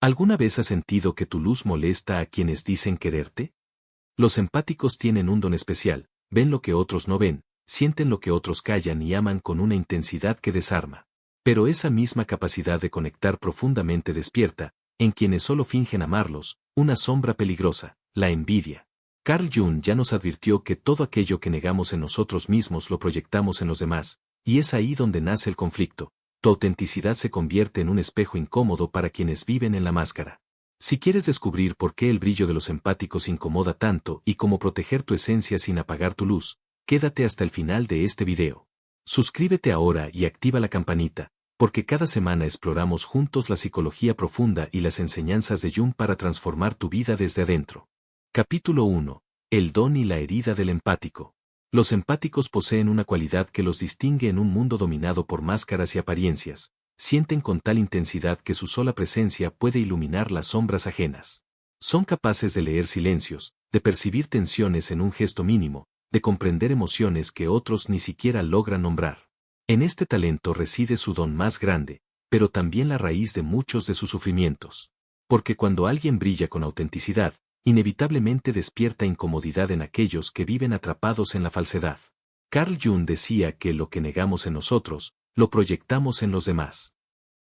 ¿Alguna vez has sentido que tu luz molesta a quienes dicen quererte? Los empáticos tienen un don especial, ven lo que otros no ven, sienten lo que otros callan y aman con una intensidad que desarma. Pero esa misma capacidad de conectar profundamente despierta, en quienes solo fingen amarlos, una sombra peligrosa, la envidia. Carl Jung ya nos advirtió que todo aquello que negamos en nosotros mismos lo proyectamos en los demás, y es ahí donde nace el conflicto. Tu autenticidad se convierte en un espejo incómodo para quienes viven en la máscara. Si quieres descubrir por qué el brillo de los empáticos incomoda tanto y cómo proteger tu esencia sin apagar tu luz, quédate hasta el final de este video. Suscríbete ahora y activa la campanita, porque cada semana exploramos juntos la psicología profunda y las enseñanzas de Jung para transformar tu vida desde adentro. Capítulo 1. El don y la herida del empático. Los empáticos poseen una cualidad que los distingue en un mundo dominado por máscaras y apariencias. Sienten con tal intensidad que su sola presencia puede iluminar las sombras ajenas. Son capaces de leer silencios, de percibir tensiones en un gesto mínimo, de comprender emociones que otros ni siquiera logran nombrar. En este talento reside su don más grande, pero también la raíz de muchos de sus sufrimientos. Porque cuando alguien brilla con autenticidad, inevitablemente despierta incomodidad en aquellos que viven atrapados en la falsedad. Carl Jung decía que lo que negamos en nosotros, lo proyectamos en los demás.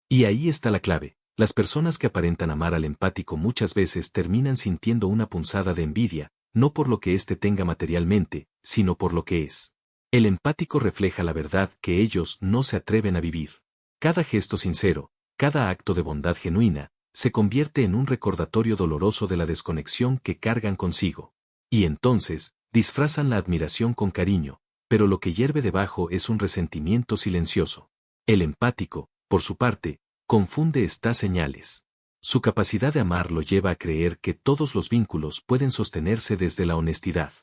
Y ahí está la clave. Las personas que aparentan amar al empático muchas veces terminan sintiendo una punzada de envidia, no por lo que éste tenga materialmente, sino por lo que es. El empático refleja la verdad que ellos no se atreven a vivir. Cada gesto sincero, cada acto de bondad genuina, se convierte en un recordatorio doloroso de la desconexión que cargan consigo. Y entonces, disfrazan la admiración con cariño, pero lo que hierve debajo es un resentimiento silencioso. El empático, por su parte, confunde estas señales. Su capacidad de amar lo lleva a creer que todos los vínculos pueden sostenerse desde la honestidad.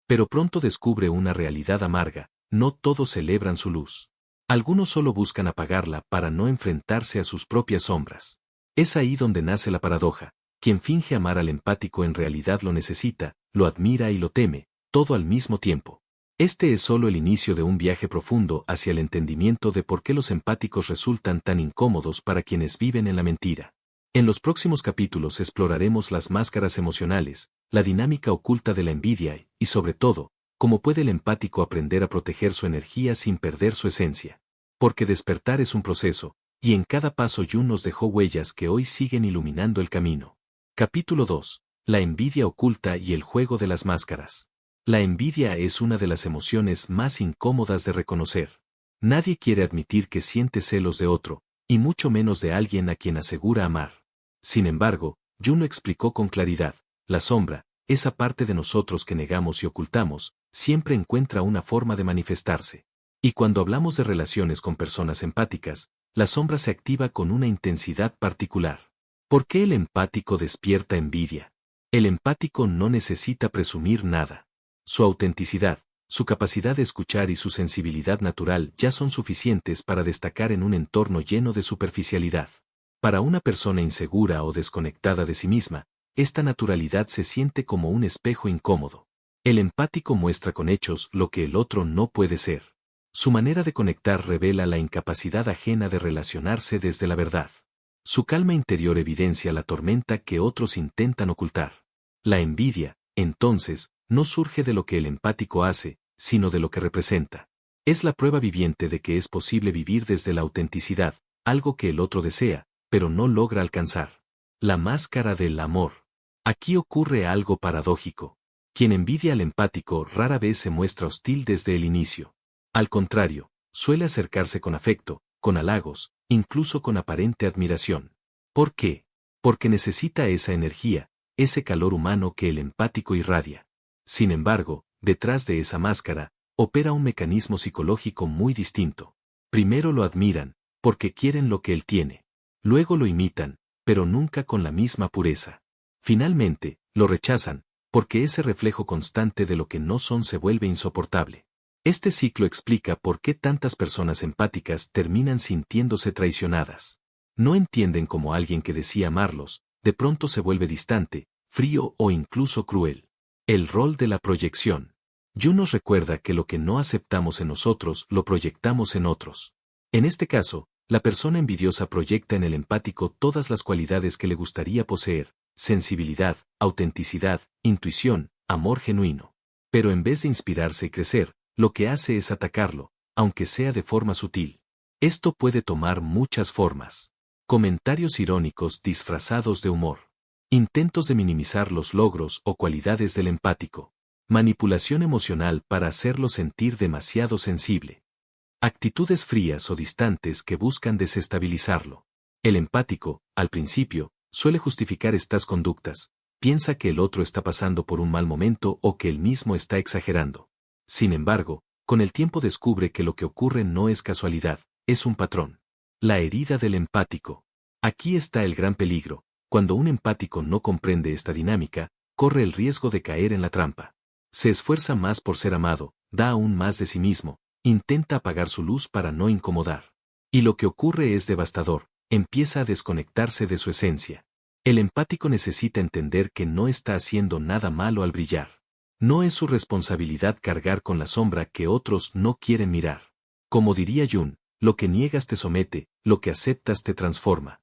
Pero pronto descubre una realidad amarga, no todos celebran su luz. Algunos solo buscan apagarla para no enfrentarse a sus propias sombras. Es ahí donde nace la paradoja. Quien finge amar al empático en realidad lo necesita, lo admira y lo teme, todo al mismo tiempo. Este es solo el inicio de un viaje profundo hacia el entendimiento de por qué los empáticos resultan tan incómodos para quienes viven en la mentira. En los próximos capítulos exploraremos las máscaras emocionales, la dinámica oculta de la envidia y, sobre todo, cómo puede el empático aprender a proteger su energía sin perder su esencia. Porque despertar es un proceso, y en cada paso Jung nos dejó huellas que hoy siguen iluminando el camino. Capítulo 2. La envidia oculta y el juego de las máscaras. La envidia es una de las emociones más incómodas de reconocer. Nadie quiere admitir que siente celos de otro, y mucho menos de alguien a quien asegura amar. Sin embargo, Jung lo explicó con claridad. La sombra, esa parte de nosotros que negamos y ocultamos, siempre encuentra una forma de manifestarse. Y cuando hablamos de relaciones con personas empáticas, la sombra se activa con una intensidad particular. ¿Por qué el empático despierta envidia? El empático no necesita presumir nada. Su autenticidad, su capacidad de escuchar y su sensibilidad natural ya son suficientes para destacar en un entorno lleno de superficialidad. Para una persona insegura o desconectada de sí misma, esta naturalidad se siente como un espejo incómodo. El empático muestra con hechos lo que el otro no puede ser. Su manera de conectar revela la incapacidad ajena de relacionarse desde la verdad. Su calma interior evidencia la tormenta que otros intentan ocultar. La envidia, entonces, no surge de lo que el empático hace, sino de lo que representa. Es la prueba viviente de que es posible vivir desde la autenticidad, algo que el otro desea, pero no logra alcanzar. La máscara del amor. Aquí ocurre algo paradójico. Quien envidia al empático rara vez se muestra hostil desde el inicio. Al contrario, suele acercarse con afecto, con halagos, incluso con aparente admiración. ¿Por qué? Porque necesita esa energía, ese calor humano que el empático irradia. Sin embargo, detrás de esa máscara, opera un mecanismo psicológico muy distinto. Primero lo admiran, porque quieren lo que él tiene. Luego lo imitan, pero nunca con la misma pureza. Finalmente, lo rechazan, porque ese reflejo constante de lo que no son se vuelve insoportable. Este ciclo explica por qué tantas personas empáticas terminan sintiéndose traicionadas. No entienden cómo alguien que decía amarlos, de pronto se vuelve distante, frío o incluso cruel. El rol de la proyección. Jung nos recuerda que lo que no aceptamos en nosotros lo proyectamos en otros. En este caso, La persona envidiosa proyecta en el empático todas las cualidades que le gustaría poseer: sensibilidad, autenticidad, intuición, amor genuino. Pero en vez de inspirarse y crecer, lo que hace es atacarlo, aunque sea de forma sutil. Esto puede tomar muchas formas. Comentarios irónicos disfrazados de humor. Intentos de minimizar los logros o cualidades del empático. Manipulación emocional para hacerlo sentir demasiado sensible. Actitudes frías o distantes que buscan desestabilizarlo. El empático, al principio, suele justificar estas conductas. Piensa que el otro está pasando por un mal momento o que él mismo está exagerando. Sin embargo, con el tiempo descubre que lo que ocurre no es casualidad, es un patrón. La herida del empático. Aquí está el gran peligro. Cuando un empático no comprende esta dinámica, corre el riesgo de caer en la trampa. Se esfuerza más por ser amado, da aún más de sí mismo, intenta apagar su luz para no incomodar. Y lo que ocurre es devastador, empieza a desconectarse de su esencia. El empático necesita entender que no está haciendo nada malo al brillar. No es su responsabilidad cargar con la sombra que otros no quieren mirar. Como diría Jung, lo que niegas te somete, lo que aceptas te transforma.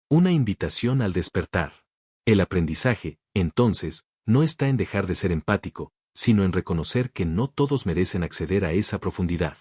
Una invitación al despertar. El aprendizaje, entonces, no está en dejar de ser empático, sino en reconocer que no todos merecen acceder a esa profundidad.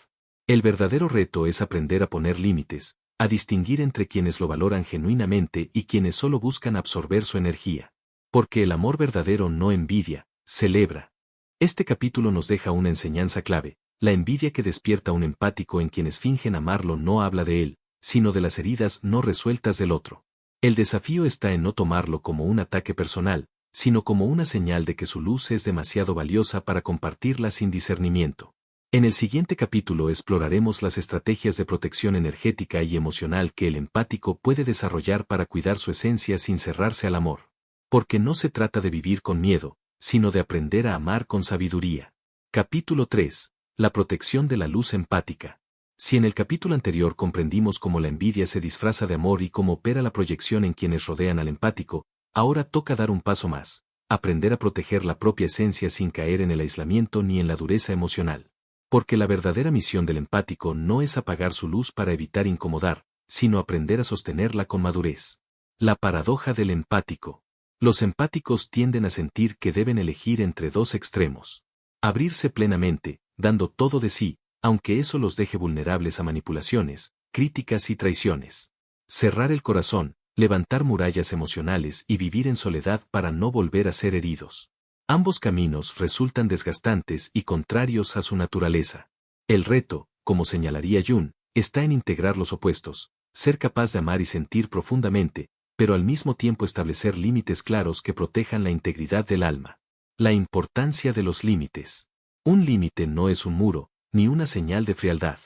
El verdadero reto es aprender a poner límites, a distinguir entre quienes lo valoran genuinamente y quienes solo buscan absorber su energía. Porque el amor verdadero no envidia, celebra. Este capítulo nos deja una enseñanza clave: la envidia que despierta un empático en quienes fingen amarlo no habla de él, sino de las heridas no resueltas del otro. El desafío está en no tomarlo como un ataque personal, sino como una señal de que su luz es demasiado valiosa para compartirla sin discernimiento. En el siguiente capítulo exploraremos las estrategias de protección energética y emocional que el empático puede desarrollar para cuidar su esencia sin cerrarse al amor. Porque no se trata de vivir con miedo, sino de aprender a amar con sabiduría. Capítulo 3. La protección de la luz empática. Si en el capítulo anterior comprendimos cómo la envidia se disfraza de amor y cómo opera la proyección en quienes rodean al empático, ahora toca dar un paso más: aprender a proteger la propia esencia sin caer en el aislamiento ni en la dureza emocional. Porque la verdadera misión del empático no es apagar su luz para evitar incomodar, sino aprender a sostenerla con madurez. La paradoja del empático. Los empáticos tienden a sentir que deben elegir entre dos extremos. Abrirse plenamente, dando todo de sí, aunque eso los deje vulnerables a manipulaciones, críticas y traiciones. Cerrar el corazón, levantar murallas emocionales y vivir en soledad para no volver a ser heridos. Ambos caminos resultan desgastantes y contrarios a su naturaleza. El reto, como señalaría Jung, está en integrar los opuestos, ser capaz de amar y sentir profundamente, pero al mismo tiempo establecer límites claros que protejan la integridad del alma. La importancia de los límites. Un límite no es un muro, ni una señal de frialdad.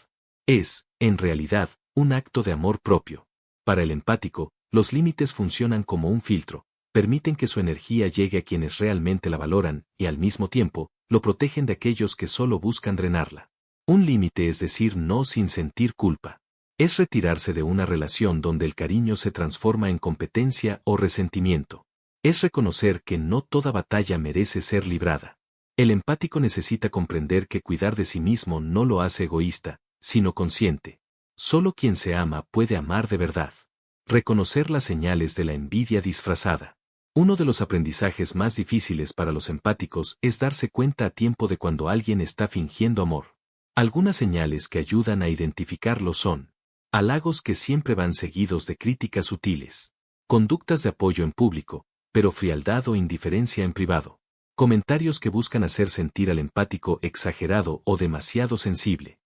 Es, en realidad, un acto de amor propio. Para el empático, los límites funcionan como un filtro, permiten que su energía llegue a quienes realmente la valoran, y al mismo tiempo, lo protegen de aquellos que solo buscan drenarla. Un límite es decir no sin sentir culpa. Es retirarse de una relación donde el cariño se transforma en competencia o resentimiento. Es reconocer que no toda batalla merece ser librada. El empático necesita comprender que cuidar de sí mismo no lo hace egoísta, sino consciente. Solo quien se ama puede amar de verdad. Reconocer las señales de la envidia disfrazada. Uno de los aprendizajes más difíciles para los empáticos es darse cuenta a tiempo de cuando alguien está fingiendo amor. Algunas señales que ayudan a identificarlo son: halagos que siempre van seguidos de críticas sutiles, conductas de apoyo en público, pero frialdad o indiferencia en privado, comentarios que buscan hacer sentir al empático exagerado o demasiado sensible,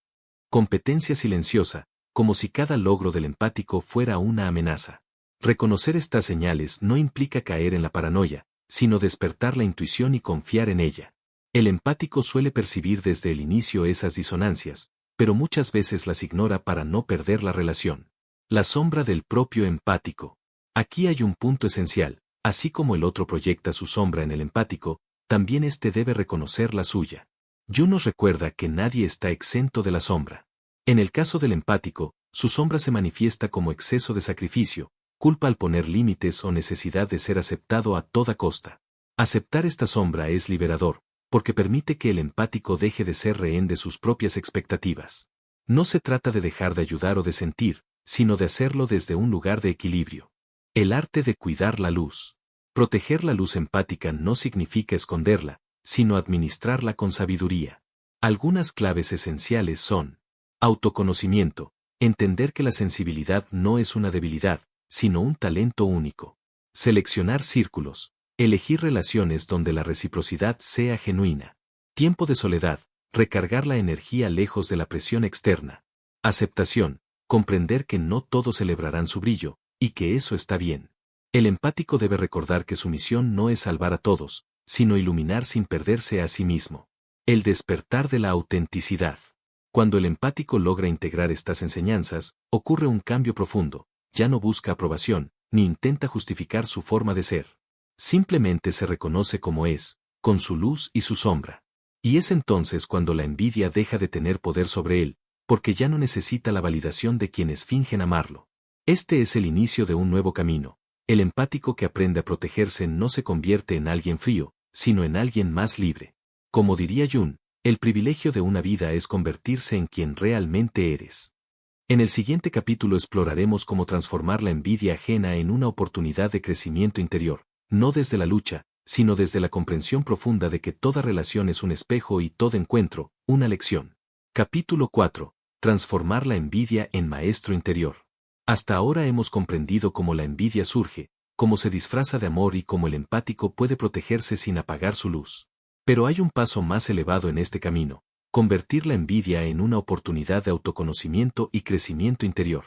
competencia silenciosa, como si cada logro del empático fuera una amenaza. Reconocer estas señales no implica caer en la paranoia, sino despertar la intuición y confiar en ella. El empático suele percibir desde el inicio esas disonancias, pero muchas veces las ignora para no perder la relación. La sombra del propio empático. Aquí hay un punto esencial: así como el otro proyecta su sombra en el empático, también éste debe reconocer la suya. Jung nos recuerda que nadie está exento de la sombra. En el caso del empático, su sombra se manifiesta como exceso de sacrificio, culpa al poner límites o necesidad de ser aceptado a toda costa. Aceptar esta sombra es liberador, porque permite que el empático deje de ser rehén de sus propias expectativas. No se trata de dejar de ayudar o de sentir, sino de hacerlo desde un lugar de equilibrio. El arte de cuidar la luz. Proteger la luz empática no significa esconderla, sino administrarla con sabiduría. Algunas claves esenciales son: autoconocimiento, entender que la sensibilidad no es una debilidad, sino un talento único. Seleccionar círculos, elegir relaciones donde la reciprocidad sea genuina. Tiempo de soledad, recargar la energía lejos de la presión externa. Aceptación, comprender que no todos celebrarán su brillo, y que eso está bien. El empático debe recordar que su misión no es salvar a todos, sino iluminar sin perderse a sí mismo. El despertar de la autenticidad. Cuando el empático logra integrar estas enseñanzas, ocurre un cambio profundo. Ya no busca aprobación, ni intenta justificar su forma de ser. Simplemente se reconoce como es, con su luz y su sombra. Y es entonces cuando la envidia deja de tener poder sobre él, porque ya no necesita la validación de quienes fingen amarlo. Este es el inicio de un nuevo camino. El empático que aprende a protegerse no se convierte en alguien frío, sino en alguien más libre. Como diría Jung, el privilegio de una vida es convertirse en quien realmente eres. En el siguiente capítulo exploraremos cómo transformar la envidia ajena en una oportunidad de crecimiento interior, no desde la lucha, sino desde la comprensión profunda de que toda relación es un espejo y todo encuentro, una lección. Capítulo 4. Transformar la envidia en maestro interior. Hasta ahora hemos comprendido cómo la envidia surge, cómo se disfraza de amor y cómo el empático puede protegerse sin apagar su luz. Pero hay un paso más elevado en este camino: convertir la envidia en una oportunidad de autoconocimiento y crecimiento interior.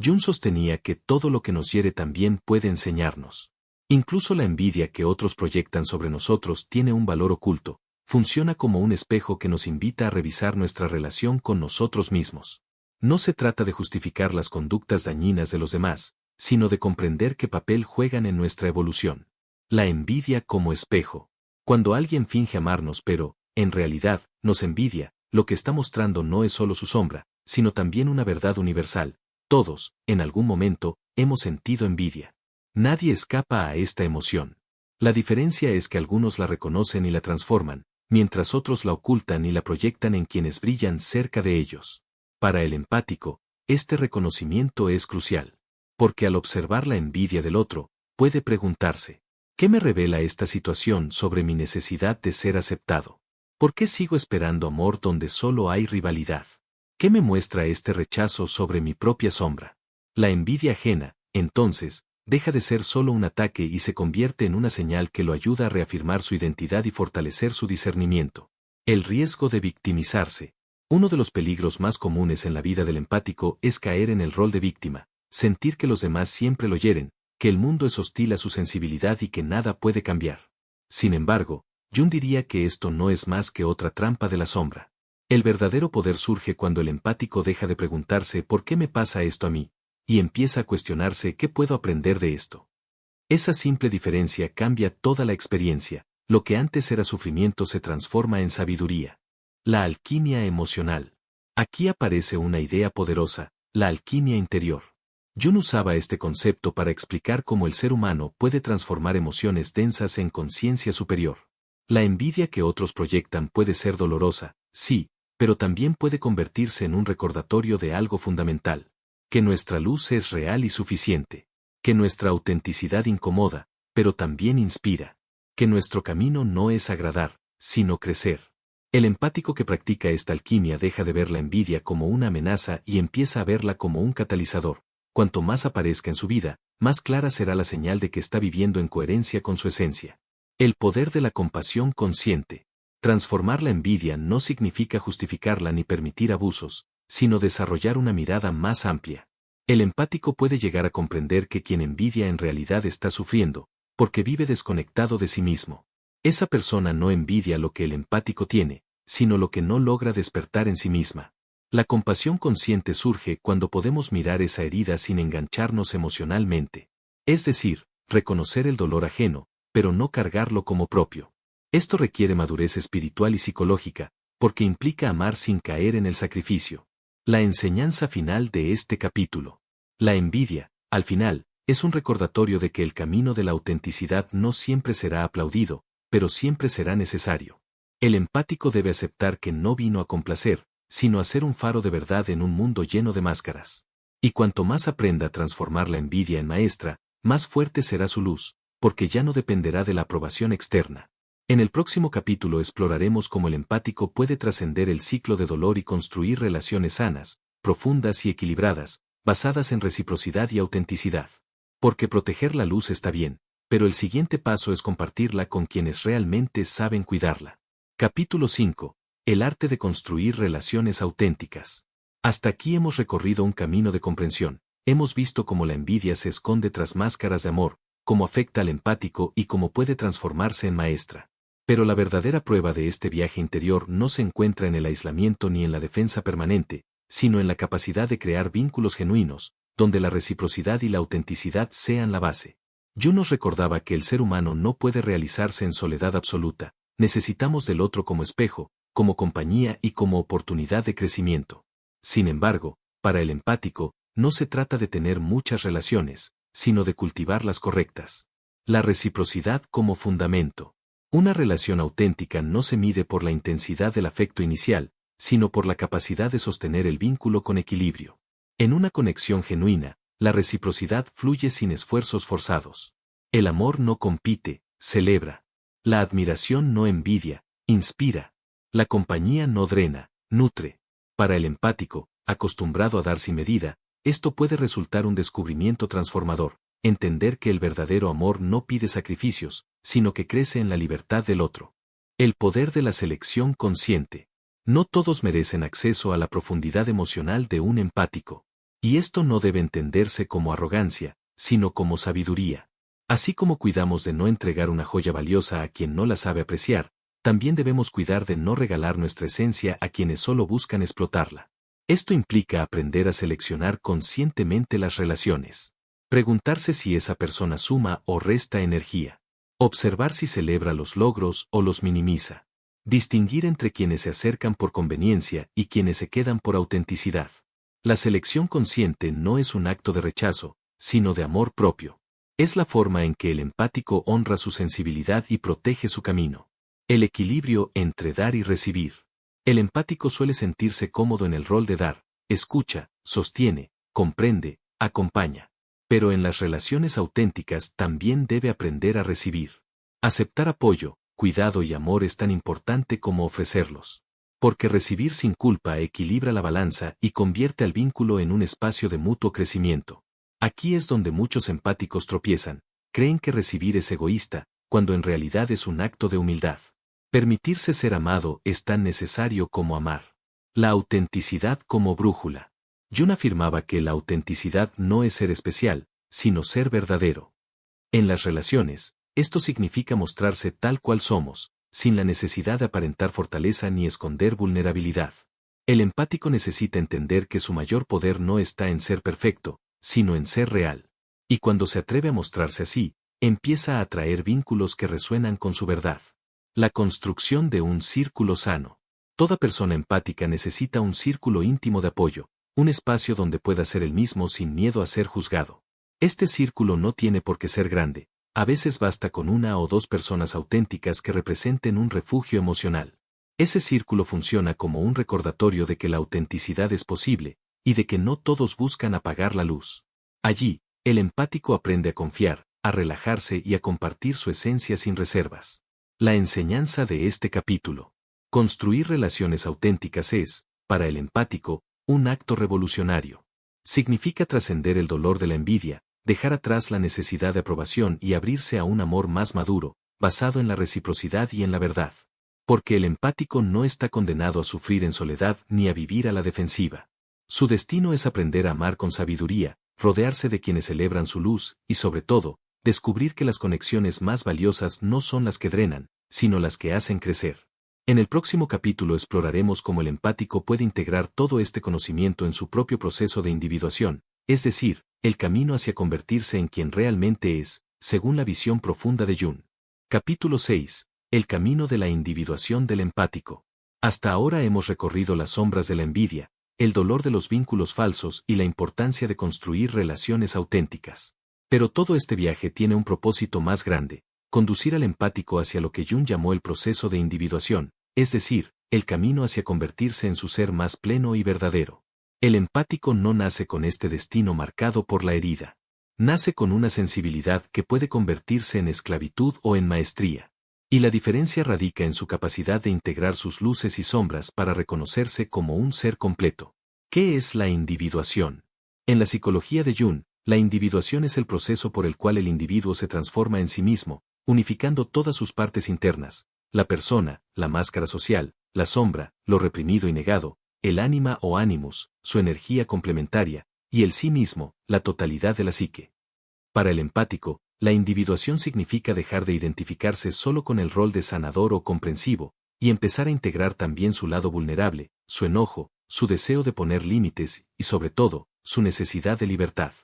Jung sostenía que todo lo que nos hiere también puede enseñarnos. Incluso la envidia que otros proyectan sobre nosotros tiene un valor oculto, funciona como un espejo que nos invita a revisar nuestra relación con nosotros mismos. No se trata de justificar las conductas dañinas de los demás, sino de comprender qué papel juegan en nuestra evolución. La envidia como espejo. Cuando alguien finge amarnos pero, en realidad, nos envidia, lo que está mostrando no es solo su sombra, sino también una verdad universal. Todos, en algún momento, hemos sentido envidia. Nadie escapa a esta emoción. La diferencia es que algunos la reconocen y la transforman, mientras otros la ocultan y la proyectan en quienes brillan cerca de ellos. Para el empático, este reconocimiento es crucial. Porque al observar la envidia del otro, puede preguntarse: ¿qué me revela esta situación sobre mi necesidad de ser aceptado? ¿Por qué sigo esperando amor donde solo hay rivalidad? ¿Qué me muestra este rechazo sobre mi propia sombra? La envidia ajena, entonces, deja de ser solo un ataque y se convierte en una señal que lo ayuda a reafirmar su identidad y fortalecer su discernimiento. El riesgo de victimizarse. Uno de los peligros más comunes en la vida del empático es caer en el rol de víctima, sentir que los demás siempre lo hieren, que el mundo es hostil a su sensibilidad y que nada puede cambiar. Sin embargo, Jung diría que esto no es más que otra trampa de la sombra. El verdadero poder surge cuando el empático deja de preguntarse ¿por qué me pasa esto a mí? Y empieza a cuestionarse ¿qué puedo aprender de esto? Esa simple diferencia cambia toda la experiencia. Lo que antes era sufrimiento se transforma en sabiduría. La alquimia emocional. Aquí aparece una idea poderosa: la alquimia interior. Jung usaba este concepto para explicar cómo el ser humano puede transformar emociones densas en conciencia superior. La envidia que otros proyectan puede ser dolorosa, sí, pero también puede convertirse en un recordatorio de algo fundamental: que nuestra luz es real y suficiente, que nuestra autenticidad incomoda, pero también inspira, que nuestro camino no es agradar, sino crecer. El empático que practica esta alquimia deja de ver la envidia como una amenaza y empieza a verla como un catalizador. Cuanto más aparezca en su vida, más clara será la señal de que está viviendo en coherencia con su esencia. El poder de la compasión consciente. Transformar la envidia no significa justificarla ni permitir abusos, sino desarrollar una mirada más amplia. El empático puede llegar a comprender que quien envidia en realidad está sufriendo, porque vive desconectado de sí mismo. Esa persona no envidia lo que el empático tiene, sino lo que no logra despertar en sí misma. La compasión consciente surge cuando podemos mirar esa herida sin engancharnos emocionalmente. Es decir, reconocer el dolor ajeno, pero no cargarlo como propio. Esto requiere madurez espiritual y psicológica, porque implica amar sin caer en el sacrificio. La enseñanza final de este capítulo. La envidia, al final, es un recordatorio de que el camino de la autenticidad no siempre será aplaudido, pero siempre será necesario. El empático debe aceptar que no vino a complacer, sino a ser un faro de verdad en un mundo lleno de máscaras. Y cuanto más aprenda a transformar la envidia en maestra, más fuerte será su luz, porque ya no dependerá de la aprobación externa. En el próximo capítulo exploraremos cómo el empático puede trascender el ciclo de dolor y construir relaciones sanas, profundas y equilibradas, basadas en reciprocidad y autenticidad. Porque proteger la luz está bien, pero el siguiente paso es compartirla con quienes realmente saben cuidarla. Capítulo 5. El arte de construir relaciones auténticas. Hasta aquí hemos recorrido un camino de comprensión. Hemos visto cómo la envidia se esconde tras máscaras de amor, cómo afecta al empático y cómo puede transformarse en maestra. Pero la verdadera prueba de este viaje interior no se encuentra en el aislamiento ni en la defensa permanente, sino en la capacidad de crear vínculos genuinos, donde la reciprocidad y la autenticidad sean la base. Jung nos recordaba que el ser humano no puede realizarse en soledad absoluta, necesitamos del otro como espejo, como compañía y como oportunidad de crecimiento. Sin embargo, para el empático, no se trata de tener muchas relaciones, sino de cultivar las correctas. La reciprocidad como fundamento. Una relación auténtica no se mide por la intensidad del afecto inicial, sino por la capacidad de sostener el vínculo con equilibrio. En una conexión genuina, la reciprocidad fluye sin esfuerzos forzados. El amor no compite, celebra. La admiración no envidia, inspira. La compañía no drena, nutre. Para el empático, acostumbrado a dar sin medida, esto puede resultar un descubrimiento transformador. Entender que el verdadero amor no pide sacrificios, sino que crece en la libertad del otro. El poder de la selección consciente. No todos merecen acceso a la profundidad emocional de un empático. Y esto no debe entenderse como arrogancia, sino como sabiduría. Así como cuidamos de no entregar una joya valiosa a quien no la sabe apreciar, también debemos cuidar de no regalar nuestra esencia a quienes solo buscan explotarla. Esto implica aprender a seleccionar conscientemente las relaciones. Preguntarse si esa persona suma o resta energía. Observar si celebra los logros o los minimiza. Distinguir entre quienes se acercan por conveniencia y quienes se quedan por autenticidad. La selección consciente no es un acto de rechazo, sino de amor propio. Es la forma en que el empático honra su sensibilidad y protege su camino. El equilibrio entre dar y recibir. El empático suele sentirse cómodo en el rol de dar, escucha, sostiene, comprende, acompaña. Pero en las relaciones auténticas también debe aprender a recibir. Aceptar apoyo, cuidado y amor es tan importante como ofrecerlos. Porque recibir sin culpa equilibra la balanza y convierte al vínculo en un espacio de mutuo crecimiento. Aquí es donde muchos empáticos tropiezan, creen que recibir es egoísta, cuando en realidad es un acto de humildad. Permitirse ser amado es tan necesario como amar. La autenticidad como brújula. Jung afirmaba que la autenticidad no es ser especial, sino ser verdadero. En las relaciones, esto significa mostrarse tal cual somos, sin la necesidad de aparentar fortaleza ni esconder vulnerabilidad. El empático necesita entender que su mayor poder no está en ser perfecto, sino en ser real. Y cuando se atreve a mostrarse así, empieza a atraer vínculos que resuenan con su verdad. La construcción de un círculo sano. Toda persona empática necesita un círculo íntimo de apoyo, un espacio donde pueda ser el mismo sin miedo a ser juzgado. Este círculo no tiene por qué ser grande, a veces basta con una o dos personas auténticas que representen un refugio emocional. Ese círculo funciona como un recordatorio de que la autenticidad es posible, y de que no todos buscan apagar la luz. Allí, el empático aprende a confiar, a relajarse y a compartir su esencia sin reservas. La enseñanza de este capítulo. Construir relaciones auténticas es, para el empático, un acto revolucionario. Significa trascender el dolor de la envidia, dejar atrás la necesidad de aprobación y abrirse a un amor más maduro, basado en la reciprocidad y en la verdad. Porque el empático no está condenado a sufrir en soledad ni a vivir a la defensiva. Su destino es aprender a amar con sabiduría, rodearse de quienes celebran su luz y, sobre todo, descubrir que las conexiones más valiosas no son las que drenan, sino las que hacen crecer. En el próximo capítulo exploraremos cómo el empático puede integrar todo este conocimiento en su propio proceso de individuación, es decir, el camino hacia convertirse en quien realmente es, según la visión profunda de Jung. Capítulo 6. El camino de la individuación del empático. Hasta ahora hemos recorrido las sombras de la envidia, el dolor de los vínculos falsos y la importancia de construir relaciones auténticas. Pero todo este viaje tiene un propósito más grande: conducir al empático hacia lo que Jung llamó el proceso de individuación, es decir, el camino hacia convertirse en su ser más pleno y verdadero. El empático no nace con este destino marcado por la herida. Nace con una sensibilidad que puede convertirse en esclavitud o en maestría. Y la diferencia radica en su capacidad de integrar sus luces y sombras para reconocerse como un ser completo. ¿Qué es la individuación? En la psicología de Jung, la individuación es el proceso por el cual el individuo se transforma en sí mismo, unificando todas sus partes internas, la persona, la máscara social, la sombra, lo reprimido y negado, el ánima o ánimus, su energía complementaria, y el sí mismo, la totalidad de la psique. Para el empático, la individuación significa dejar de identificarse solo con el rol de sanador o comprensivo, y empezar a integrar también su lado vulnerable, su enojo, su deseo de poner límites y, sobre todo, su necesidad de libertad.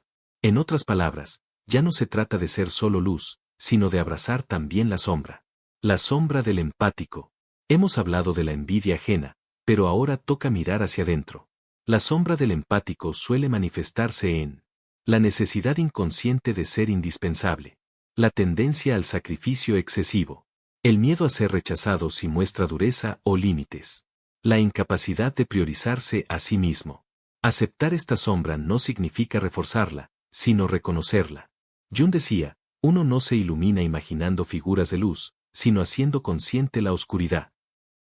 En otras palabras, ya no se trata de ser solo luz, sino de abrazar también la sombra. La sombra del empático. Hemos hablado de la envidia ajena, pero ahora toca mirar hacia adentro. La sombra del empático suele manifestarse en la necesidad inconsciente de ser indispensable, la tendencia al sacrificio excesivo, el miedo a ser rechazado si muestra dureza o límites, la incapacidad de priorizarse a sí mismo. Aceptar esta sombra no significa reforzarla, sino reconocerla. Jung decía, uno no se ilumina imaginando figuras de luz, sino haciendo consciente la oscuridad.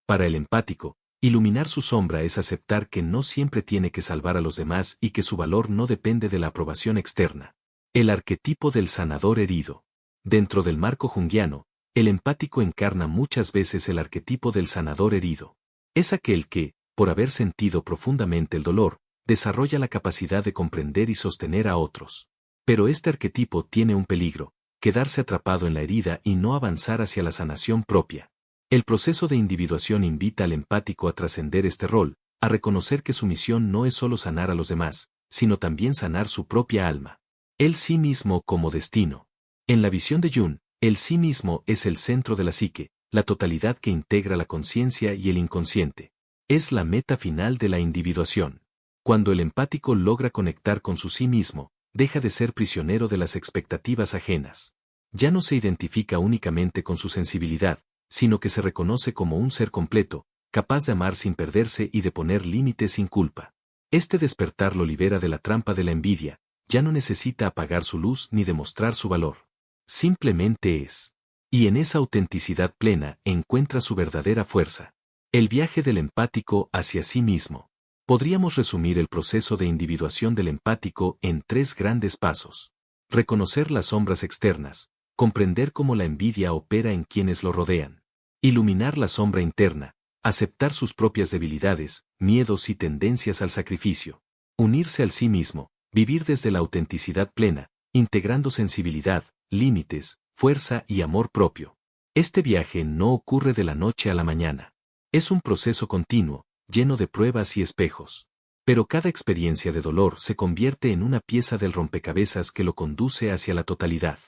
Para el empático, iluminar su sombra es aceptar que no siempre tiene que salvar a los demás y que su valor no depende de la aprobación externa. El arquetipo del sanador herido. Dentro del marco junguiano, el empático encarna muchas veces el arquetipo del sanador herido. Es aquel que, por haber sentido profundamente el dolor, desarrolla la capacidad de comprender y sostener a otros. Pero este arquetipo tiene un peligro, quedarse atrapado en la herida y no avanzar hacia la sanación propia. El proceso de individuación invita al empático a trascender este rol, a reconocer que su misión no es solo sanar a los demás, sino también sanar su propia alma. El sí mismo como destino. En la visión de Jung, el sí mismo es el centro de la psique, la totalidad que integra la conciencia y el inconsciente. Es la meta final de la individuación. Cuando el empático logra conectar con su sí mismo, deja de ser prisionero de las expectativas ajenas. Ya no se identifica únicamente con su sensibilidad, sino que se reconoce como un ser completo, capaz de amar sin perderse y de poner límites sin culpa. Este despertar lo libera de la trampa de la envidia, ya no necesita apagar su luz ni demostrar su valor. Simplemente es. Y en esa autenticidad plena encuentra su verdadera fuerza. El viaje del empático hacia sí mismo. Podríamos resumir el proceso de individuación del empático en 3 grandes pasos. Reconocer las sombras externas, comprender cómo la envidia opera en quienes lo rodean. Iluminar la sombra interna, aceptar sus propias debilidades, miedos y tendencias al sacrificio. Unirse al sí mismo, vivir desde la autenticidad plena, integrando sensibilidad, límites, fuerza y amor propio. Este viaje no ocurre de la noche a la mañana. Es un proceso continuo, lleno de pruebas y espejos. Pero cada experiencia de dolor se convierte en una pieza del rompecabezas que lo conduce hacia la totalidad.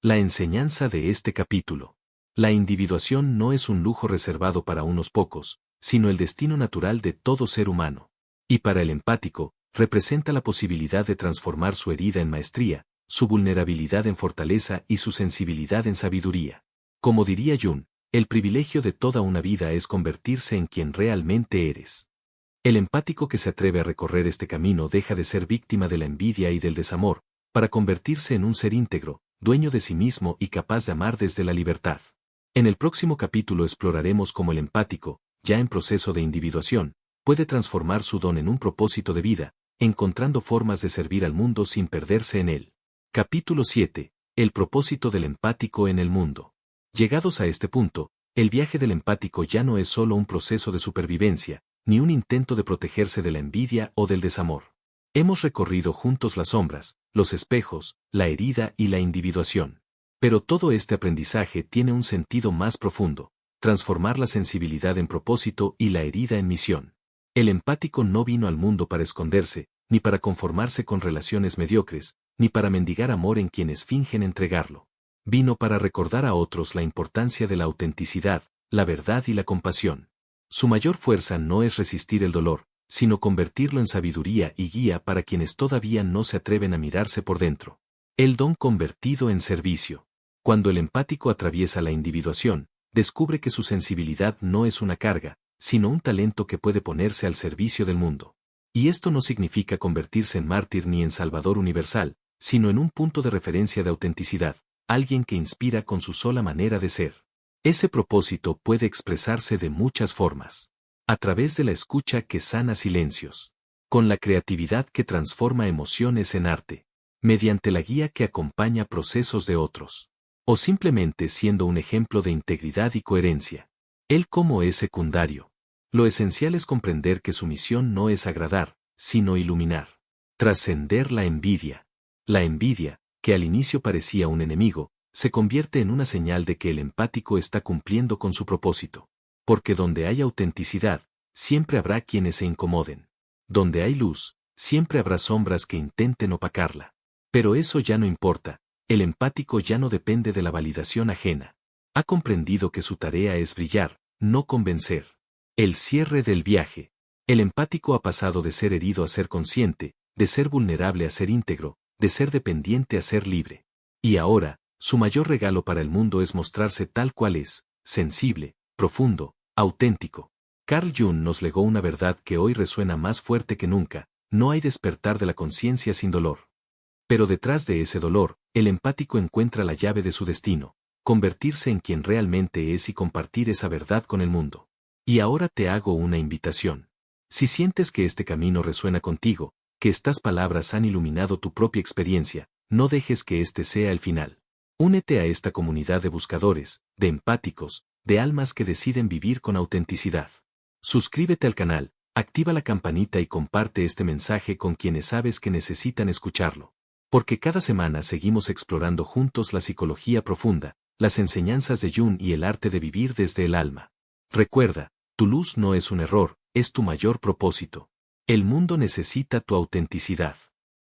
La enseñanza de este capítulo. La individuación no es un lujo reservado para unos pocos, sino el destino natural de todo ser humano. Y para el empático, representa la posibilidad de transformar su herida en maestría, su vulnerabilidad en fortaleza y su sensibilidad en sabiduría. Como diría Jung, el privilegio de toda una vida es convertirse en quien realmente eres. El empático que se atreve a recorrer este camino deja de ser víctima de la envidia y del desamor, para convertirse en un ser íntegro, dueño de sí mismo y capaz de amar desde la libertad. En el próximo capítulo exploraremos cómo el empático, ya en proceso de individuación, puede transformar su don en un propósito de vida, encontrando formas de servir al mundo sin perderse en él. Capítulo 7. El propósito del empático en el mundo. Llegados a este punto, el viaje del empático ya no es solo un proceso de supervivencia, ni un intento de protegerse de la envidia o del desamor. Hemos recorrido juntos las sombras, los espejos, la herida y la individuación. Pero todo este aprendizaje tiene un sentido más profundo, transformar la sensibilidad en propósito y la herida en misión. El empático no vino al mundo para esconderse, ni para conformarse con relaciones mediocres, ni para mendigar amor en quienes fingen entregarlo. Vino para recordar a otros la importancia de la autenticidad, la verdad y la compasión. Su mayor fuerza no es resistir el dolor, sino convertirlo en sabiduría y guía para quienes todavía no se atreven a mirarse por dentro. El don convertido en servicio. Cuando el empático atraviesa la individuación, descubre que su sensibilidad no es una carga, sino un talento que puede ponerse al servicio del mundo. Y esto no significa convertirse en mártir ni en salvador universal, sino en un punto de referencia de autenticidad, alguien que inspira con su sola manera de ser. Ese propósito puede expresarse de muchas formas. A través de la escucha que sana silencios. Con la creatividad que transforma emociones en arte. Mediante la guía que acompaña procesos de otros. O simplemente siendo un ejemplo de integridad y coherencia. El cómo es secundario. Lo esencial es comprender que su misión no es agradar, sino iluminar. Trascender la envidia. La envidia, que al inicio parecía un enemigo, se convierte en una señal de que el empático está cumpliendo con su propósito. Porque donde hay autenticidad, siempre habrá quienes se incomoden. Donde hay luz, siempre habrá sombras que intenten opacarla. Pero eso ya no importa, el empático ya no depende de la validación ajena. Ha comprendido que su tarea es brillar, no convencer. El cierre del viaje. El empático ha pasado de ser herido a ser consciente, de ser vulnerable a ser íntegro, de ser dependiente a ser libre. Y ahora, su mayor regalo para el mundo es mostrarse tal cual es, sensible, profundo, auténtico. Carl Jung nos legó una verdad que hoy resuena más fuerte que nunca: no hay despertar de la conciencia sin dolor. Pero detrás de ese dolor, el empático encuentra la llave de su destino, convertirse en quien realmente es y compartir esa verdad con el mundo. Y ahora te hago una invitación. Si sientes que este camino resuena contigo, que estas palabras han iluminado tu propia experiencia, no dejes que este sea el final. Únete a esta comunidad de buscadores, de empáticos, de almas que deciden vivir con autenticidad. Suscríbete al canal, activa la campanita y comparte este mensaje con quienes sabes que necesitan escucharlo. Porque cada semana seguimos explorando juntos la psicología profunda, las enseñanzas de Jung y el arte de vivir desde el alma. Recuerda, tu luz no es un error, es tu mayor propósito. El mundo necesita tu autenticidad.